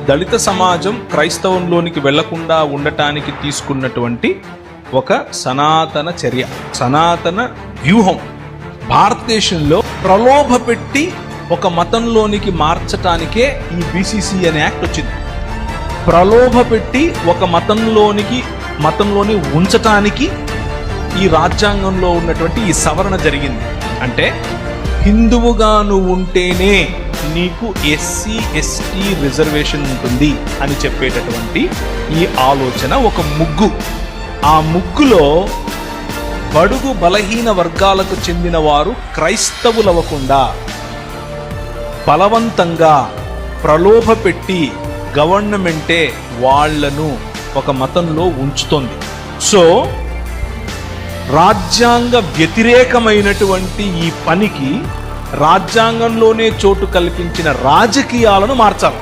దళిత సమాజం క్రైస్తవంలోనికి వెళ్లకుండా ఉండటానికి తీసుకున్నటువంటి ఒక సనాతన చర్య, సనాతన వ్యూహం. భారతదేశంలో ప్రలోభ పెట్టి ఒక మతంలోనికి మార్చటానికే ఈ బీసీసీ అనే యాక్ట్ వచ్చింది. ప్రలోభ పెట్టి ఒక మతంలోని ఉంచటానికి ఈ రాజ్యాంగంలో ఉన్నటువంటి ఈ సవరణ జరిగింది. అంటే హిందువుగా నువ్వు ఉంటేనే నీకు ఎస్సీ ఎస్టీ రిజర్వేషన్ ఉంటుంది అని చెప్పేటటువంటి ఈ ఆలోచన ఒక ముగ్గు. ఆ ముగ్గులో బడుగు బలహీన వర్గాలకు చెందిన వారు క్రైస్తవులవ్వకుండా బలవంతంగా ప్రలోభ పెట్టి గవర్నమెంటే వాళ్లను ఒక మతంలో ఉంచుతోంది. సో రాజ్యాంగ వ్యతిరేకమైనటువంటి ఈ పనికి రాజ్యాంగంలోనే చోటు కల్పించిన రాజకీయాలను మార్చాలి.